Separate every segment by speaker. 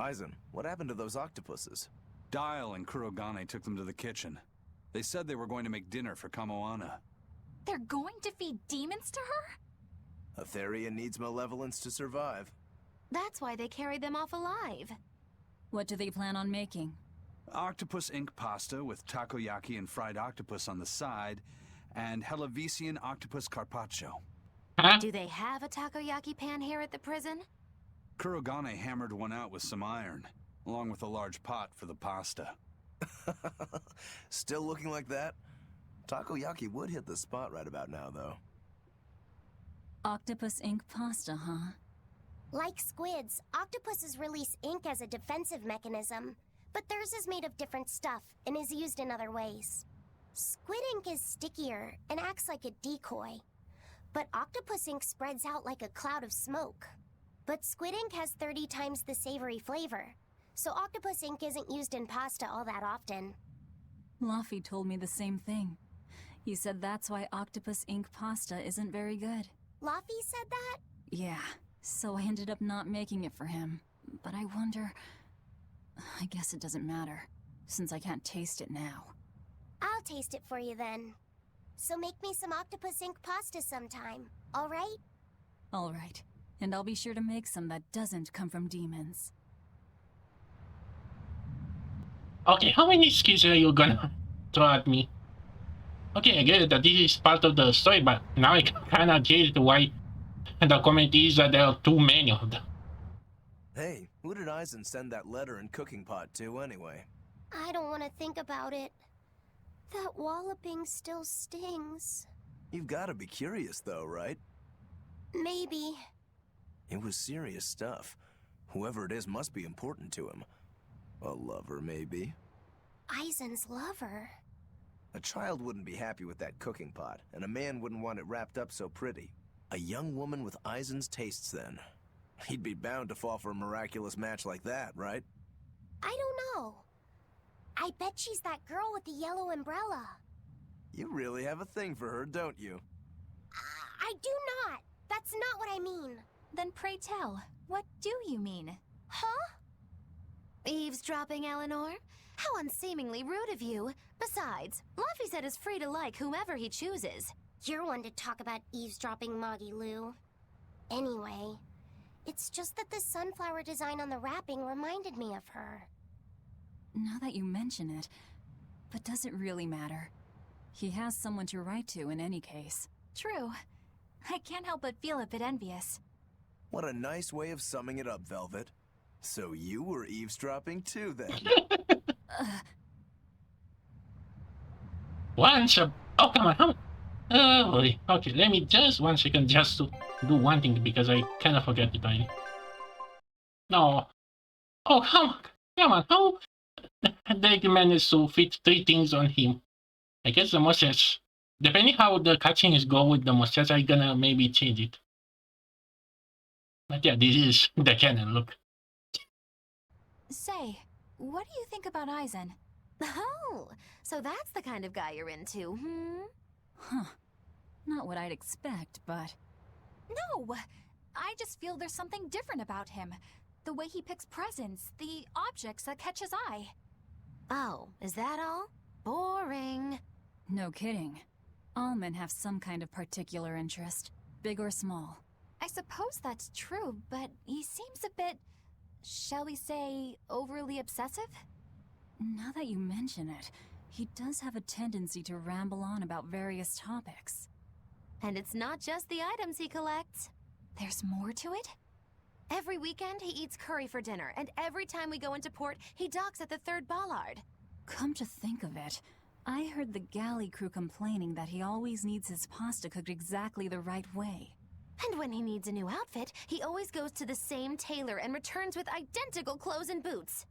Speaker 1: Aizen, what happened to those octopuses?
Speaker 2: Dial and Kurogane took them to the kitchen. They said they were going to make dinner for Kamoana.
Speaker 3: They're going to feed demons to her?
Speaker 1: Berseria needs malevolence to survive.
Speaker 3: That's why they carried them off alive.
Speaker 4: What do they plan on making?
Speaker 2: Octopus ink pasta with takoyaki and fried octopus on the side, and Hellavisian octopus carpaccio.
Speaker 5: Huh?
Speaker 3: Do they have a takoyaki pan here at the prison?
Speaker 2: Kurogane hammered one out with some iron, along with a large pot for the pasta.
Speaker 1: Still looking like that? Takoyaki would hit the spot right about now, though.
Speaker 4: Octopus ink pasta, huh?
Speaker 6: Like squids, octopuses release ink as a defensive mechanism, but theirs is made of different stuff and is used in other ways. Squid ink is stickier and acts like a decoy, but octopus ink spreads out like a cloud of smoke. But squid ink has 30 times the savory flavor, so octopus ink isn't used in pasta all that often.
Speaker 4: Luffy told me the same thing. He said that's why octopus ink pasta isn't very good.
Speaker 6: Luffy said that?
Speaker 4: Yeah, so I ended up not making it for him. But I wonder... I guess it doesn't matter, since I can't taste it now.
Speaker 6: I'll taste it for you then. So make me some octopus ink pasta sometime, alright?
Speaker 4: Alright, and I'll be sure to make some that doesn't come from demons.
Speaker 5: Okay, how many skills are you gonna throw at me? Okay, I get it that this is part of the story, but now I kinda get it why the comment is that there are too many of them.
Speaker 1: Hey, who did Aizen send that letter and cooking pot to, anyway?
Speaker 6: I don't want to think about it. That walloping still stings.
Speaker 1: You've got to be curious, though, right?
Speaker 6: Maybe.
Speaker 1: It was serious stuff. Whoever it is must be important to him. A lover, maybe?
Speaker 6: Aizen's lover.
Speaker 1: A child wouldn't be happy with that cooking pot, and a man wouldn't want it wrapped up so pretty. A young woman with Aizen's tastes, then. He'd be bound to fall for a miraculous match like that, right?
Speaker 6: I don't know. I bet she's that girl with the yellow umbrella.
Speaker 1: You really have a thing for her, don't you?
Speaker 6: I do not. That's not what I mean.
Speaker 3: Then pray tell, what do you mean?
Speaker 6: Huh?
Speaker 3: Eavesdropping, Eleanor? How unseemingly rude of you. Besides, Luffy said is free to like whomever he chooses.
Speaker 6: You're one to talk about eavesdropping, Moggy Lou. Anyway, it's just that the sunflower design on the wrapping reminded me of her.
Speaker 4: Now that you mention it, but does it really matter? He has someone to write to in any case.
Speaker 3: True. I can't help but feel a bit envious.
Speaker 1: What a nice way of summing it up, Velvet. So you were eavesdropping too, then?
Speaker 5: Oh, come on. Oh, boy. Okay, let me just 1 second just to do one thing because I kind of forget it already. No. Oh, come on. How they managed to fit 3 things on him? I guess the mustache. Depending how the catching is go with the mustache, I'm gonna maybe change it. But yeah, this is the canon look.
Speaker 3: Say, what do you think about Aizen? Oh, so that's the kind of guy you're into,
Speaker 4: Huh. Not what I'd expect, but...
Speaker 3: No! I just feel there's something different about him. The way he picks presents, the objects that catch his eye. Oh, is that all? Boring.
Speaker 4: No kidding. All men have some kind of particular interest, big or small.
Speaker 3: I suppose that's true, but he seems a bit, shall we say, overly obsessive?
Speaker 4: Now that you mention it, he does have a tendency to ramble on about various topics.
Speaker 3: And it's not just the items he collects. There's more to it? Every weekend, he eats curry for dinner, and every time we go into port, he docks at the 3rd bollard.
Speaker 4: Come to think of it, I heard the galley crew complaining that he always needs his pasta cooked exactly the right way.
Speaker 3: And when he needs a new outfit, he always goes to the same tailor and returns with identical clothes and boots.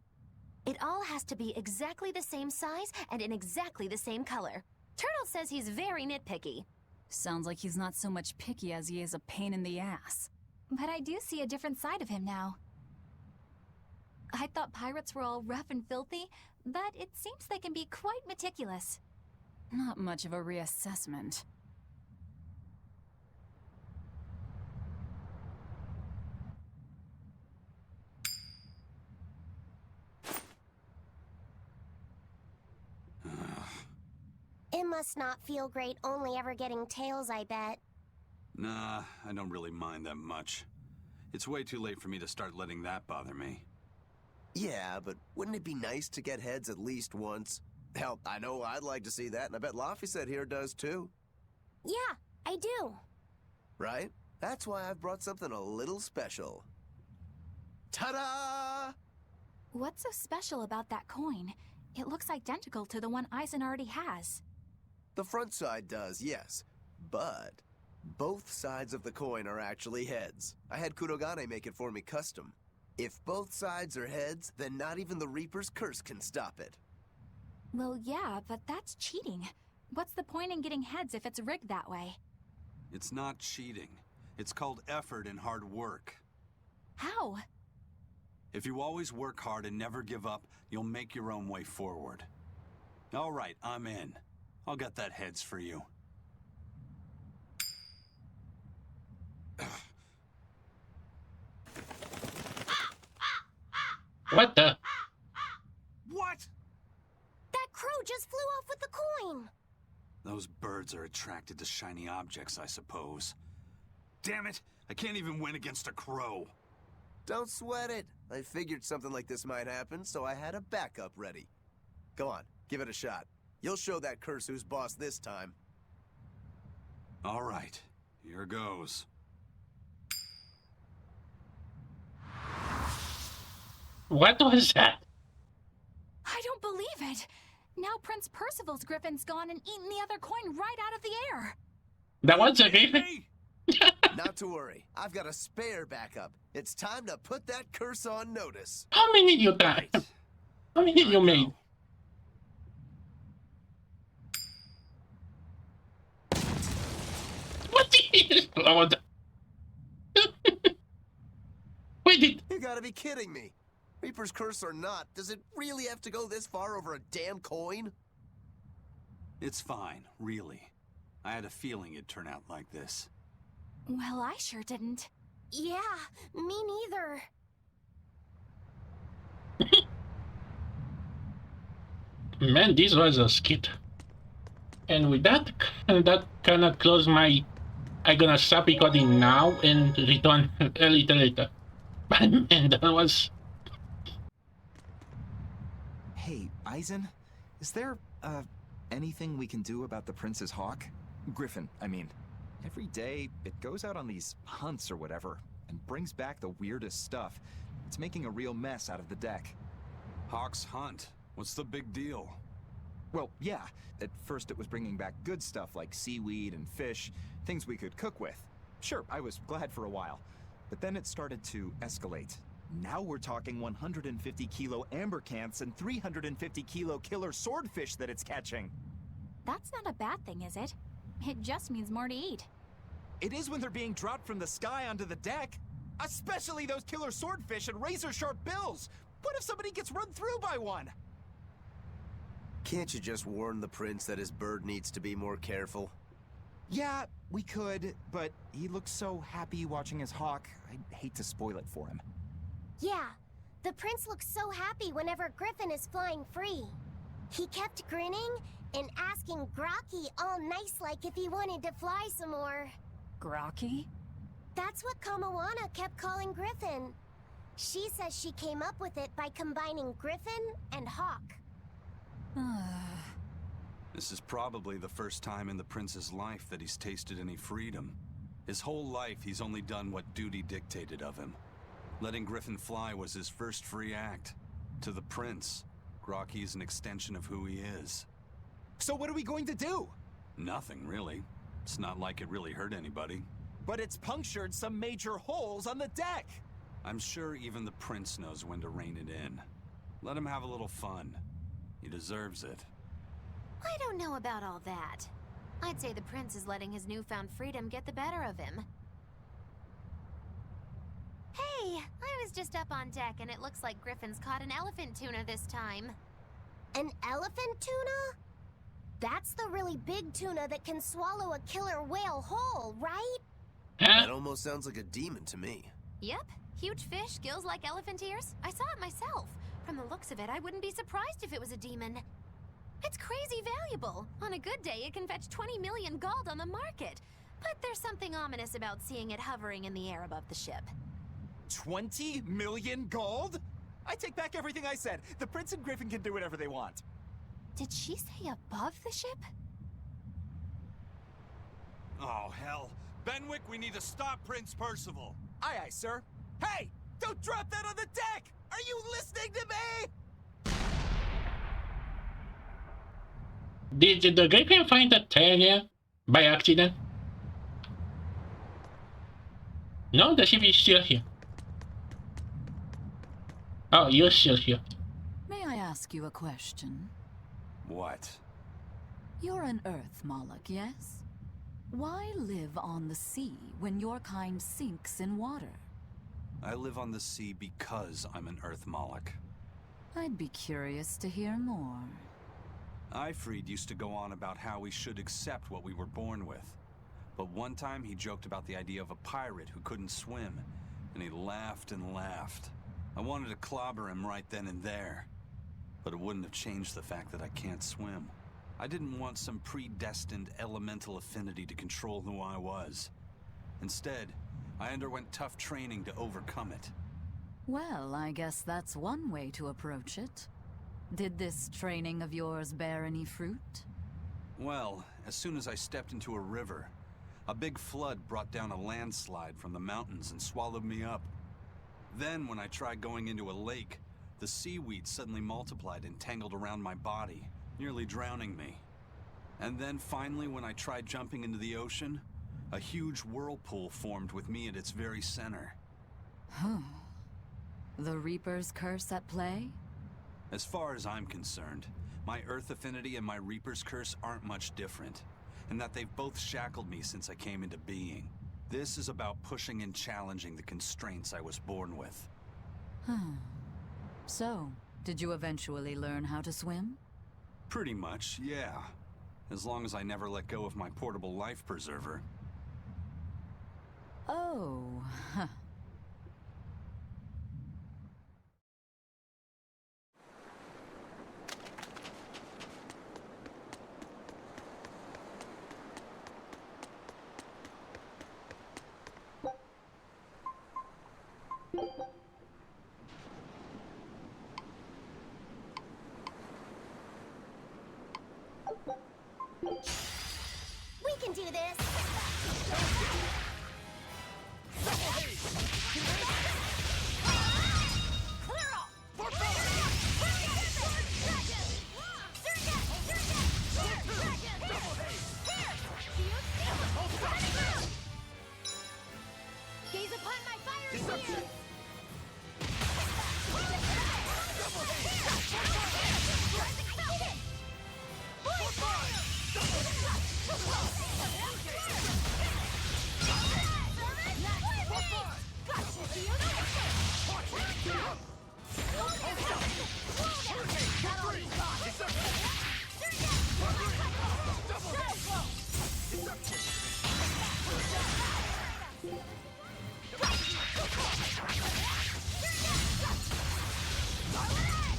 Speaker 3: It all has to be exactly the same size and in exactly the same color. Turtle says he's very nitpicky.
Speaker 4: Sounds like he's not so much picky as he is a pain in the ass.
Speaker 3: But I do see a different side of him now. I thought pirates were all rough and filthy, but it seems they can be quite meticulous.
Speaker 4: Not much of a reassessment.
Speaker 6: must not feel great only ever getting tails, I bet.
Speaker 2: Nah, I don't really mind that much. It's way too late for me to start letting that bother me.
Speaker 1: Yeah, but wouldn't it be nice to get heads at least once? Hell, I know I'd like to see that, and I bet Laphicet here does too.
Speaker 6: Yeah, I do.
Speaker 1: Right? That's why I've brought something a little special. Ta-da!
Speaker 4: What's so special about that coin? It looks identical to the one Eisen already has.
Speaker 1: The front side does, yes. But both sides of the coin are actually heads. I had Kurogane make it for me custom. If both sides are heads, then not even the Reaper's curse can stop it.
Speaker 4: Well, yeah, but that's cheating. What's the point in getting heads if it's rigged that way?
Speaker 2: It's not cheating. It's called effort and hard work.
Speaker 4: How?
Speaker 2: If you always work hard and never give up, you'll make your own way forward. All right, I'm in. I'll get that heads for you.
Speaker 5: What the?
Speaker 2: What?
Speaker 6: That crow just flew off with the coin.
Speaker 2: Those birds are attracted to shiny objects, I suppose. Damn it! I can't even win against a crow.
Speaker 1: Don't sweat it. I figured something like this might happen, so I had a backup ready. Go on, give it a shot. You'll show that curse who's boss this time.
Speaker 2: All right, here goes.
Speaker 5: What was that?
Speaker 4: I don't believe it! Now Prince Percival's griffin's gone and eaten the other coin right out of the air!
Speaker 5: That was a griffin?
Speaker 2: Hey!
Speaker 1: Not to worry, I've got a spare backup. It's time to put that curse on notice.
Speaker 5: How many you got? How many you made? What the hell? Wait,
Speaker 1: You gotta be kidding me. Reaper's curse or not, does it really have to go this far over a damn coin?
Speaker 2: It's fine, really. I had a feeling it'd turn out like this.
Speaker 4: Well, I sure didn't.
Speaker 6: Yeah, me neither.
Speaker 5: Man, this was a skit. And with that cannot close my... I'm gonna stop recording now and return a little later. But man, that was...
Speaker 7: Hey, Eisen, is there, anything we can do about the Prince's hawk? Griffin, I mean. Every day, it goes out on these hunts or whatever, and brings back the weirdest stuff. It's making a real mess out of the deck.
Speaker 2: Hawk's hunt. What's the big deal?
Speaker 7: Well, yeah, at first it was bringing back good stuff like seaweed and fish, things we could cook with. Sure, I was glad for a while. But then it started to escalate. Now we're talking 150 kilo ambercants and 350 kilo killer swordfish that it's catching.
Speaker 4: That's not a bad thing, is it? It just means more to eat.
Speaker 7: It is when they're being dropped from the sky onto the deck. Especially those killer swordfish and razor-sharp bills. What if somebody gets run through by one?
Speaker 1: Can't you just warn the prince that his bird needs to be more careful?
Speaker 7: Yeah, we could, but he looks so happy watching his hawk. I'd hate to spoil it for him.
Speaker 6: Yeah, the prince looks so happy whenever Griffin is flying free. He kept grinning and asking Grocky all nice-like if he wanted to fly some more.
Speaker 4: Grocky?
Speaker 6: That's what Kamawana kept calling Griffin. She says she came up with it by combining Griffin and Hawk.
Speaker 2: This is probably the first time in the prince's life that he's tasted any freedom. His whole life, he's only done what duty dictated of him. Letting Griffin fly was his first free act. To the prince, Grocky is an extension of who he is.
Speaker 7: So what are we going to do?
Speaker 2: Nothing, really. It's not like it really hurt anybody.
Speaker 7: But it's punctured some major holes on the deck.
Speaker 2: I'm sure even the prince knows when to rein it in. Let him have a little fun. He deserves it.
Speaker 3: I don't know about all that. I'd say the prince is letting his newfound freedom get the better of him. Hey, I was just up on deck and it looks like Griffin's caught an elephant tuna this time.
Speaker 6: An elephant tuna? That's the really big tuna that can swallow a killer whale whole, right?
Speaker 1: That almost sounds like a demon to me.
Speaker 3: Yep, huge fish, gills like elephant ears. I saw it myself. From the looks of it, I wouldn't be surprised if it was a demon. It's crazy valuable. On a good day, it can fetch 20 million gold on the market. But there's something ominous about seeing it hovering in the air above the ship.
Speaker 7: 20 million gold? I take back everything I said. The Prince and Griffin can do whatever they want.
Speaker 3: Did she say above the ship?
Speaker 2: Oh, hell. Benwick, we need to stop Prince Percival.
Speaker 7: Aye, aye, sir. Hey! Don't drop that on the deck! Are you listening to me?
Speaker 5: Did the Griffin find the Talia by accident? No, the ship is still here. Oh, you're still here.
Speaker 8: May I ask you a question?
Speaker 2: What?
Speaker 8: You're an Earth Moloch, yes? Why live on the sea when your kind sinks in water?
Speaker 2: I live on the sea because I'm an Earth Moloch.
Speaker 8: I'd be curious to hear more.
Speaker 2: Ifrid used to go on about how we should accept what we were born with. But one time he joked about the idea of a pirate who couldn't swim, and he laughed and laughed. I wanted to clobber him right then and there, but it wouldn't have changed the fact that I can't swim. I didn't want some predestined elemental affinity to control who I was. Instead, I underwent tough training to overcome it.
Speaker 8: Well, I guess that's one way to approach it. Did this training of yours bear any fruit?
Speaker 2: Well, as soon as I stepped into a river, a big flood brought down a landslide from the mountains and swallowed me up. Then, when I tried going into a lake, the seaweed suddenly multiplied and tangled around my body, nearly drowning me. And then finally, when I tried jumping into the ocean, a huge whirlpool formed with me at its very center.
Speaker 8: The Reaper's curse at play?
Speaker 2: As far as I'm concerned, my Earth affinity and my Reaper's curse aren't much different, and that they've both shackled me since I came into being. This is about pushing and challenging the constraints I was born with.
Speaker 8: So, did you eventually learn how to swim?
Speaker 2: Pretty much, yeah. As long as I never let go of my portable life preserver.
Speaker 8: Oh, huh.
Speaker 6: We can do this! Clear off! Gaze upon my fire shield!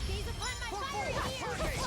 Speaker 6: Gaze upon my fire shield!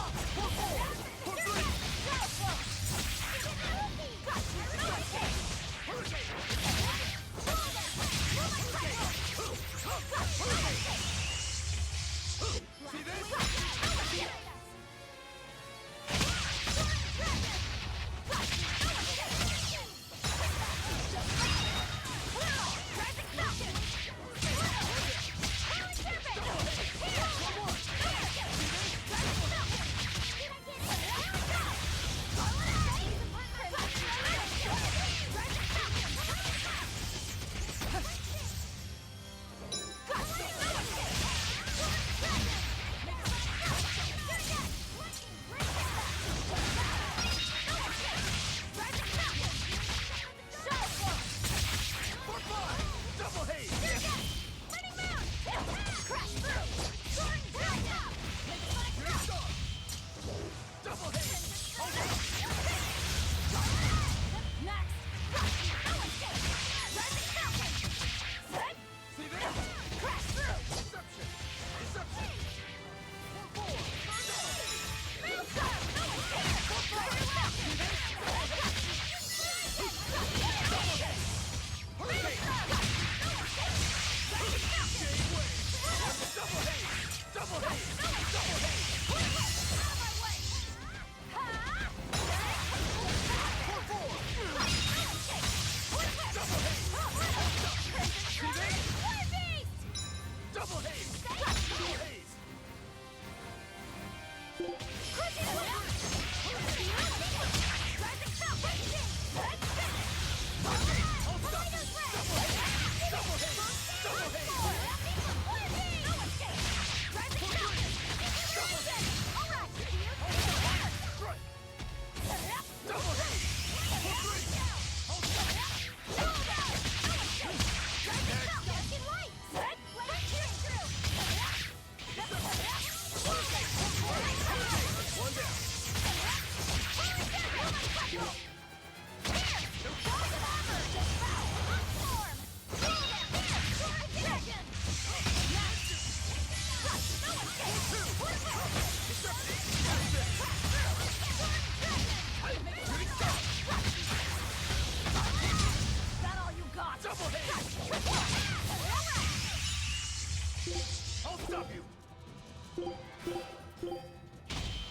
Speaker 1: stop you!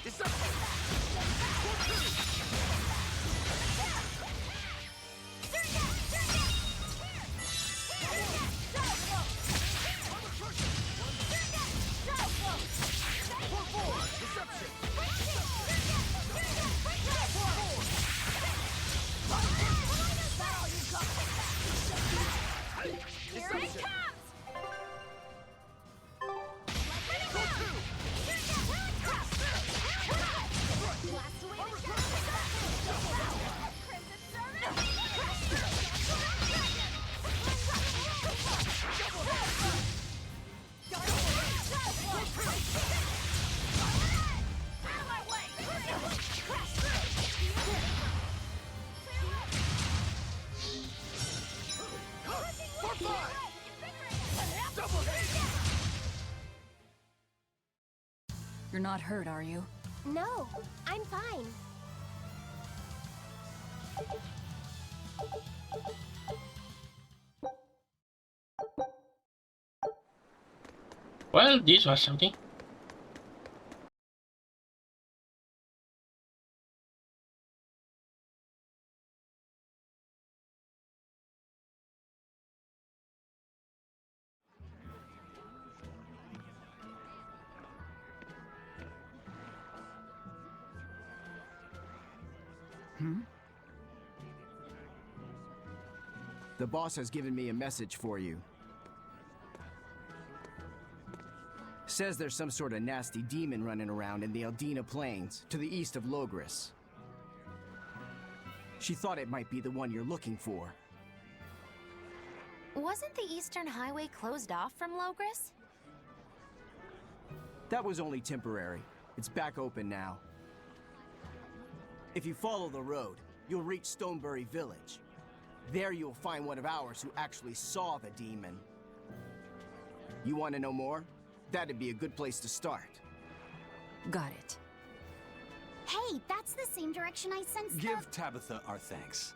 Speaker 1: Deception!
Speaker 3: Here it comes!
Speaker 4: You're not hurt, are you?
Speaker 6: No, I'm fine.
Speaker 5: Well, this was something.
Speaker 9: The boss has given me a message for you. Says there's some sort of nasty demon running around in the Aldina Plains, to the east of Logris. She thought it might be the one you're looking for.
Speaker 3: Wasn't the Eastern Highway closed off from Logris?
Speaker 9: That was only temporary. It's back open now. If you follow the road, you'll reach Stonebury Village. There you'll find one of ours who actually saw the demon. You want to know more? That'd be a good place to start.
Speaker 4: Got it.
Speaker 6: Hey, that's the same direction I sensed.
Speaker 2: Give Tabitha our thanks.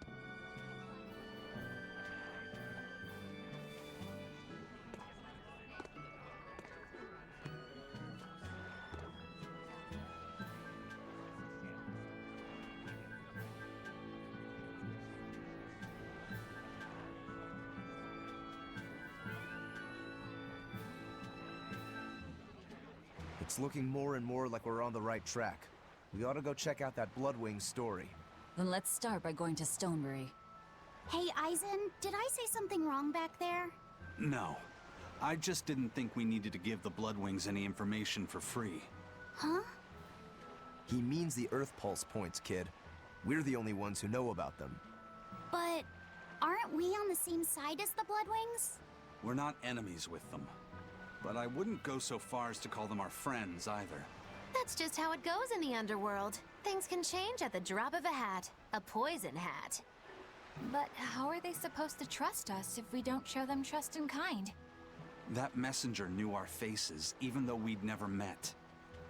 Speaker 1: It's looking more and more like we're on the right track. We ought to go check out that Bloodwing story.
Speaker 4: Then let's start by going to Stonebury.
Speaker 6: Hey, Eisen, did I say something wrong back there?
Speaker 2: No. I just didn't think we needed to give the Bloodwings any information for free.
Speaker 6: Huh?
Speaker 1: He means the Earth Pulse points, kid. We're the only ones who know about them.
Speaker 6: But aren't we on the same side as the Bloodwings?
Speaker 2: We're not enemies with them. But I wouldn't go so far as to call them our friends either.
Speaker 3: That's just how it goes in the underworld. Things can change at the drop of a hat. A poison hat.
Speaker 10: But how are they supposed to trust us if we don't show them trust in kind?
Speaker 2: That messenger knew our faces, even though we'd never met.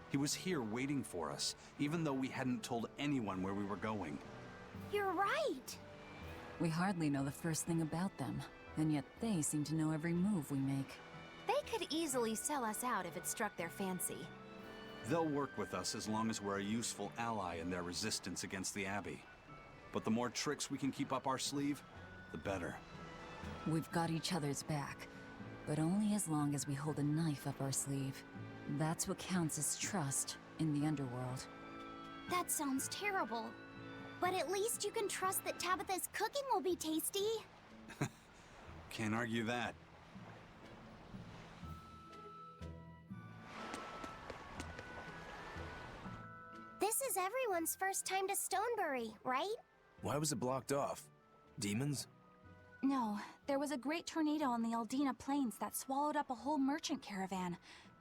Speaker 2: He was here waiting for us, even though we hadn't told anyone where we were going.
Speaker 6: You're right.
Speaker 4: We hardly know the first thing about them, and yet they seem to know every move we make.
Speaker 3: They could easily sell us out if it struck their fancy.
Speaker 2: They'll work with us as long as we're a useful ally in their resistance against the Abbey. But the more tricks we can keep up our sleeve, the better.
Speaker 4: We've got each other's back, but only as long as we hold a knife up our sleeve. That's what counts as trust in the underworld.
Speaker 6: That sounds terrible. But at least you can trust that Tabitha's cooking will be tasty.
Speaker 2: Can't argue that.
Speaker 6: This is everyone's first time to Stonebury, right?
Speaker 1: Why was it blocked off? Demons?
Speaker 10: No, there was a great tornado on the Aldina Plains that swallowed up a whole merchant caravan.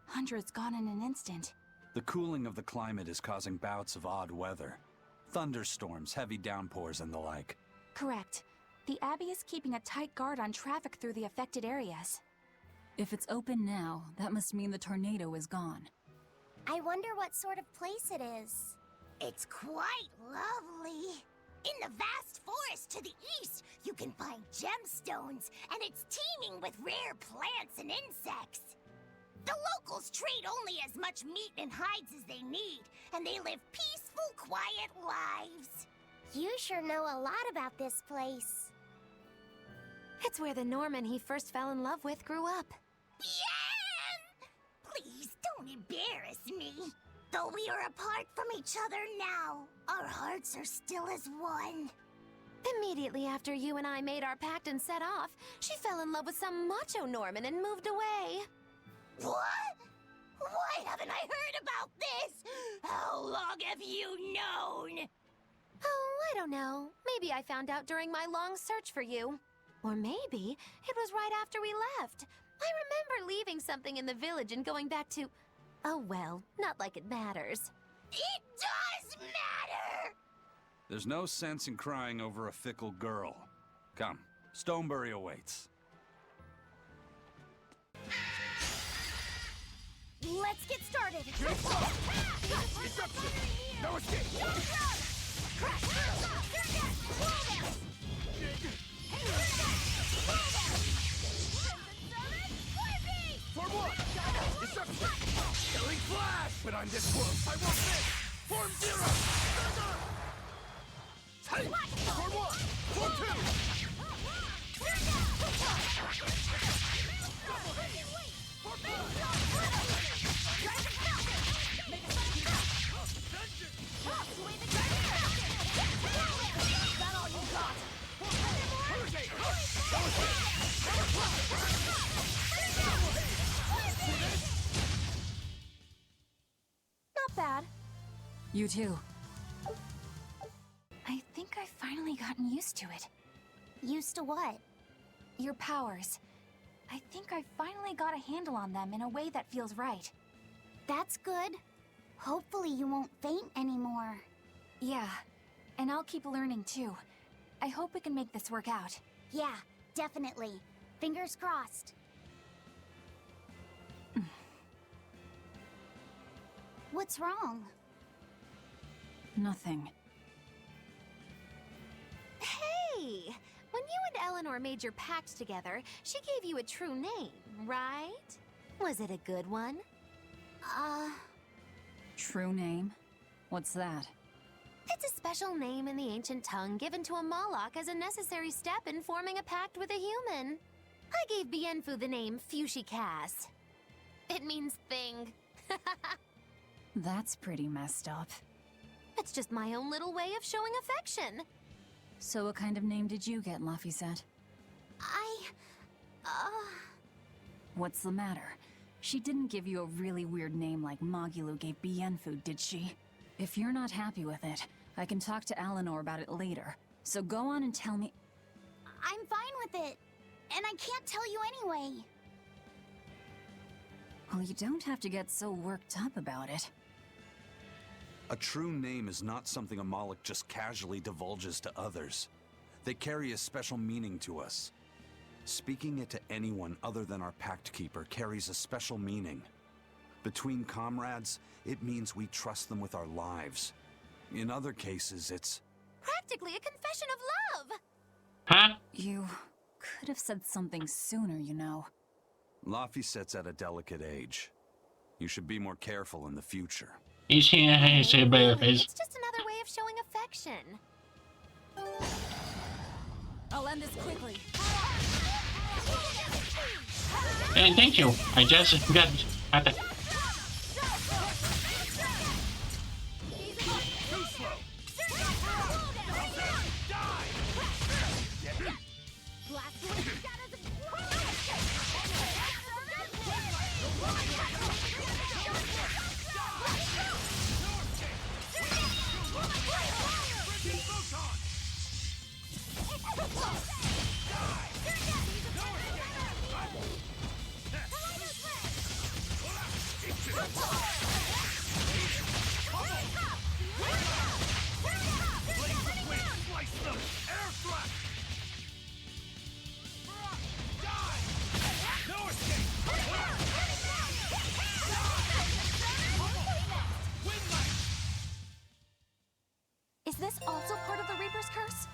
Speaker 10: Hundreds gone in an instant.
Speaker 2: The cooling of the climate is causing bouts of odd weather. Thunderstorms, heavy downpours, and the like.
Speaker 10: Correct. The Abbey is keeping a tight guard on traffic through the affected areas.
Speaker 4: If it's open now, that must mean the tornado is gone.
Speaker 6: I wonder what sort of place it is. It's quite lovely. In the vast forest to the east, you can find gemstones, and it's teeming with rare plants and insects. The locals trade only as much meat and hides as they need, and they live peaceful, quiet lives. You sure know a lot about this place.
Speaker 3: It's where the Norman he first fell in love with grew up.
Speaker 6: Yeah! Please don't embarrass me. Though we are apart from each other now, our hearts are still as one.
Speaker 3: Immediately after you and I made our pact and set off, she fell in love with some macho Norman and moved away.
Speaker 6: What? Why haven't I heard about this? How long have you known?
Speaker 3: Oh, I don't know. Maybe I found out during my long search for you. Or maybe it was right after we left. I remember leaving something in the village and going back to... Oh well, not like it matters.
Speaker 6: It does matter!
Speaker 2: There's no sense in crying over a fickle girl. Come, Stonebury awaits.
Speaker 6: Let's get started.
Speaker 7: Disruption! No escape! Form one! Disruption! Killing flash! But I'm this close, I won't miss! Form zero! Form one! Form two!
Speaker 10: Not bad.
Speaker 4: You too.
Speaker 10: I think I've finally gotten used to it.
Speaker 6: Used to what?
Speaker 10: Your powers. I think I've finally got a handle on them in a way that feels right.
Speaker 6: That's good. Hopefully you won't faint anymore.
Speaker 10: Yeah, and I'll keep learning too. I hope we can make this work out.
Speaker 6: Yeah, definitely. Fingers crossed. What's wrong?
Speaker 4: Nothing.
Speaker 3: Hey! When you and Eleanor made your pact together, she gave you a true name, right? Was it a good one?
Speaker 4: True name? What's that?
Speaker 3: It's a special name in the ancient tongue given to a Moloch as a necessary step in forming a pact with a human. I gave Bienfu the name Fushi-Cass. It means thing.
Speaker 4: That's pretty messed up.
Speaker 3: It's just my own little way of showing affection.
Speaker 4: So what kind of name did you get, Laphicet? What's the matter? She didn't give you a really weird name like Magilou gave Bienfu, did she? If you're not happy with it, I can talk to Eleanor about it later. So go on and tell me...
Speaker 6: I'm fine with it. And I can't tell you anyway.
Speaker 4: Well, you don't have to get so worked up about it.
Speaker 2: A true name is not something a Moloch just casually divulges to others. They carry a special meaning to us. Speaking it to anyone other than our Pact Keeper carries a special meaning. Between comrades, it means we trust them with our lives. In other cases, it's...
Speaker 3: Practically a confession of love!
Speaker 5: Huh?
Speaker 4: You could have said something sooner, you know.
Speaker 2: Laphicet's at a delicate age. You should be more careful in the future.
Speaker 5: He's here, he's a brave face.
Speaker 3: It's just another way of showing affection.
Speaker 8: I'll end this quickly.
Speaker 5: And thank you. I just got attacked.
Speaker 10: Is this also part of the Reaper's curse?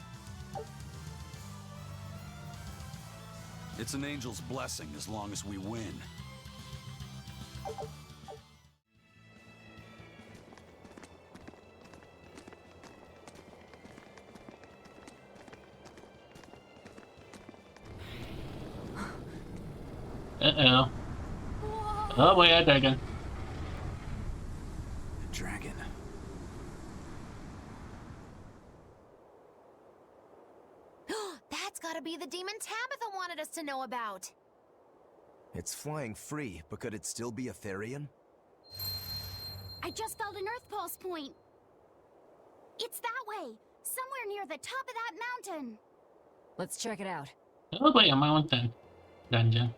Speaker 2: It's an angel's blessing as long as we win.
Speaker 5: Uh-oh. Oh boy, a dragon.
Speaker 2: Dragon.
Speaker 3: That's gotta be the demon Tabitha wanted us to know about.
Speaker 1: It's flying free, but could it still be a Therian?
Speaker 6: I just felt an Earth Pulse point. It's that way, somewhere near the top of that mountain.
Speaker 8: Let's check it out.
Speaker 5: Oh boy, a mountain. Dungeon.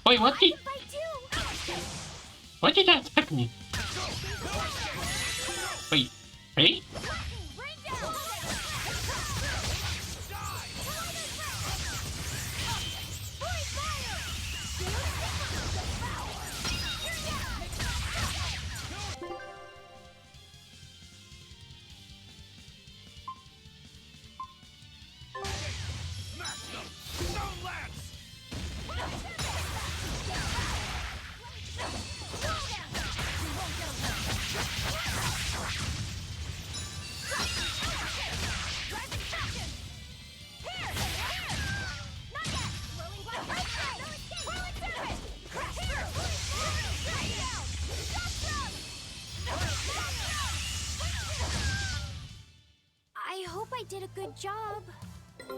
Speaker 5: Wait, what did... Why did that attack me? Wait, hey?
Speaker 6: I hope I did a good job.
Speaker 7: I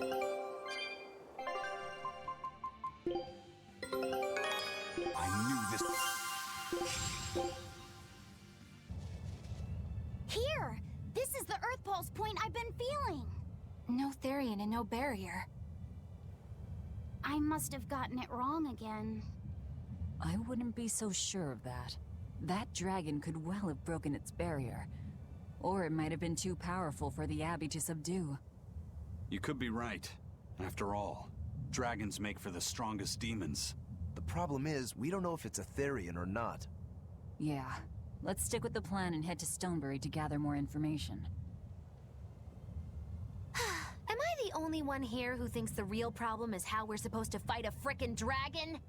Speaker 7: knew this.
Speaker 6: Here! This is the Earth Pulse point I've been feeling.
Speaker 10: No Therian and no barrier.
Speaker 6: I must have gotten it wrong again.
Speaker 8: I wouldn't be so sure of that. That dragon could well have broken its barrier. Or it might have been too powerful for the Abbey to subdue.
Speaker 2: You could be right. After all, dragons make for the strongest demons.
Speaker 1: The problem is, we don't know if it's a Therian or not.
Speaker 8: Yeah. Let's stick with the plan and head to Stonebury to gather more information.
Speaker 3: Am I the only one here who thinks the real problem is how we're supposed to fight a frickin' dragon?